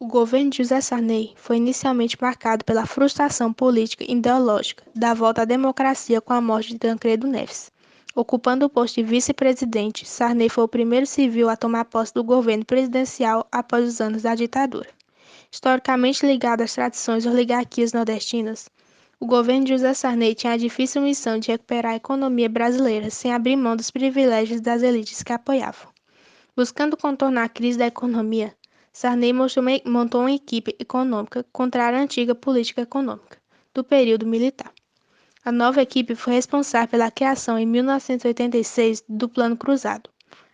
O governo de José Sarney foi inicialmente marcado pela frustração política e ideológica da volta à democracia com a morte de Tancredo Neves. Ocupando o posto de vice-presidente, Sarney foi o primeiro civil a tomar posse do governo presidencial após os anos da ditadura. Historicamente ligado às tradições e oligarquias nordestinas, o governo de José Sarney tinha a difícil missão de recuperar a economia brasileira sem abrir mão dos privilégios das elites que apoiavam. Buscando contornar a crise da economia, Sarney montou uma equipe econômica contrária à antiga política econômica do período militar. A nova equipe foi responsável pela criação em 1986 do Plano Cruzado,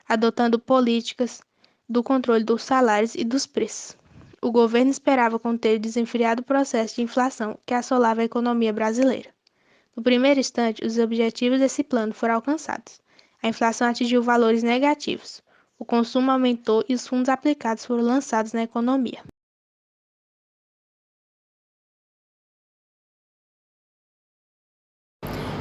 adotando políticas do controle dos salários e dos preços. O governo esperava conter o desenfreado processo de inflação que assolava a economia brasileira. No primeiro instante, os objetivos desse plano foram alcançados. A inflação atingiu valores negativos, o consumo aumentou e os fundos aplicados foram lançados na economia.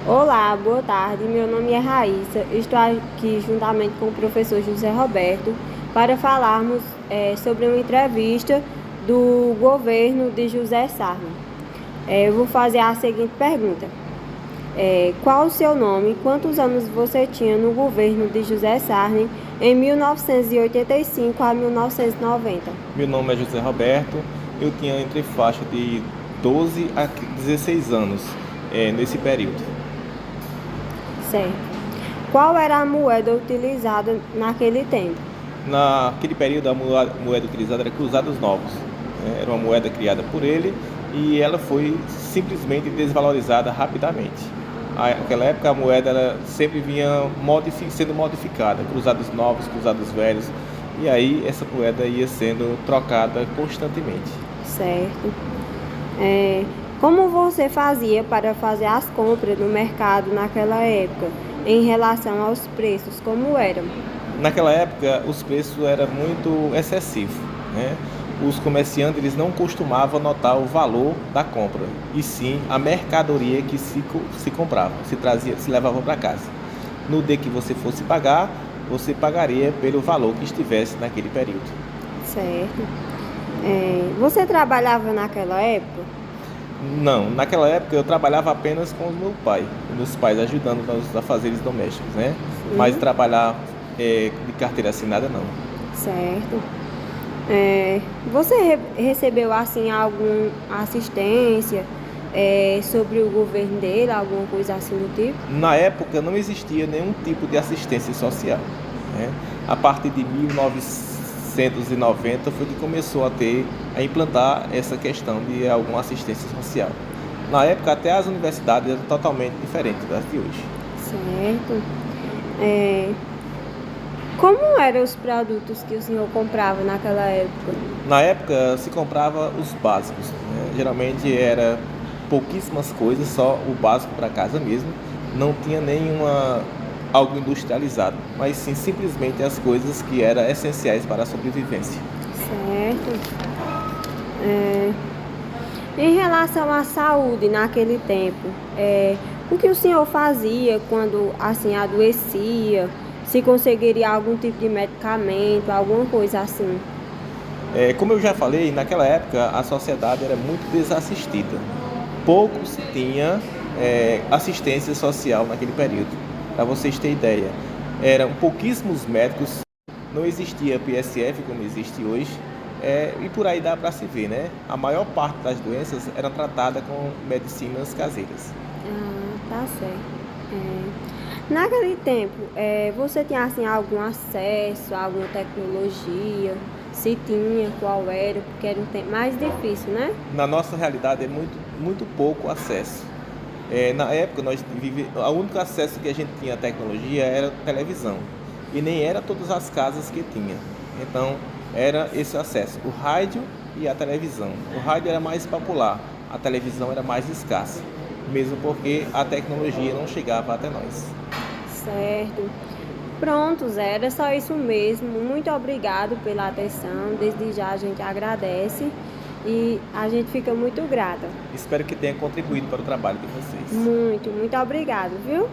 Olá, boa tarde. Meu nome é Raíssa. Estou aqui juntamente com o professor José Roberto para falarmos sobre uma entrevista do governo de José Sarney. Eu vou fazer a seguinte pergunta. Qual o seu nome e quantos anos você tinha no governo de José Sarney em 1985 a 1990? Meu nome é José Roberto, eu tinha entre faixa de 12 a 16 anos nesse período. Certo. Qual era a moeda utilizada naquele tempo? Naquele período a moeda utilizada era cruzados novos, né? Era uma moeda criada por ele e ela foi simplesmente desvalorizada rapidamente. Naquela época a moeda sempre vinha sendo modificada, cruzados novos, cruzados velhos, e aí essa moeda ia sendo trocada constantemente. Certo. Como você fazia para fazer as compras no mercado naquela época, em relação aos preços, como eram? Naquela época os preços eram muito excessivos, né? Os comerciantes eles não costumavam notar o valor da compra, e sim a mercadoria que se comprava, se levava para casa. No dia que você fosse pagar, você pagaria pelo valor que estivesse naquele período. Certo. Você trabalhava naquela época? Não, naquela época eu trabalhava apenas com o meu pai, os meus pais ajudando nos afazeres domésticos, né? Mas trabalhar de carteira assinada não. Certo. Você recebeu assim alguma assistência sobre o governo dele, alguma coisa assim do tipo? Na época não existia nenhum tipo de assistência social, né? A partir de 1990 foi que começou a implantar essa questão de alguma assistência social. Na época até as universidades eram totalmente diferentes das de hoje. Certo. Como eram os produtos que o senhor comprava naquela época? Na época se comprava os básicos, né? Geralmente era pouquíssimas coisas, só o básico para casa mesmo. Não tinha algo industrializado, mas sim simplesmente as coisas que eram essenciais para a sobrevivência. Certo. Em relação à saúde naquele tempo, o que o senhor fazia quando assim adoecia? Se conseguiria algum tipo de medicamento, alguma coisa assim? Como eu já falei, naquela época a sociedade era muito desassistida. Pouco se tinha assistência social naquele período. Para vocês terem ideia, eram pouquíssimos médicos, não existia PSF como existe hoje, e por aí dá para se ver, né? A maior parte das doenças eram tratadas com medicinas caseiras. Tá certo. Naquele tempo, você tinha assim algum acesso a alguma tecnologia? Se tinha, qual era? Porque era um tempo mais difícil, né? Na nossa realidade é muito pouco acesso. Na época o único acesso que a gente tinha à tecnologia era televisão, e nem era todas as casas que tinha. Então era esse acesso, o rádio e a televisão. O rádio era mais popular, a televisão era mais escassa, mesmo porque a tecnologia não chegava até nós. Certo. Pronto, Zé, era só isso mesmo. Muito obrigado pela atenção. Desde já a gente agradece e a gente fica muito grata. Espero que tenha contribuído para o trabalho de vocês. Muito obrigado, viu?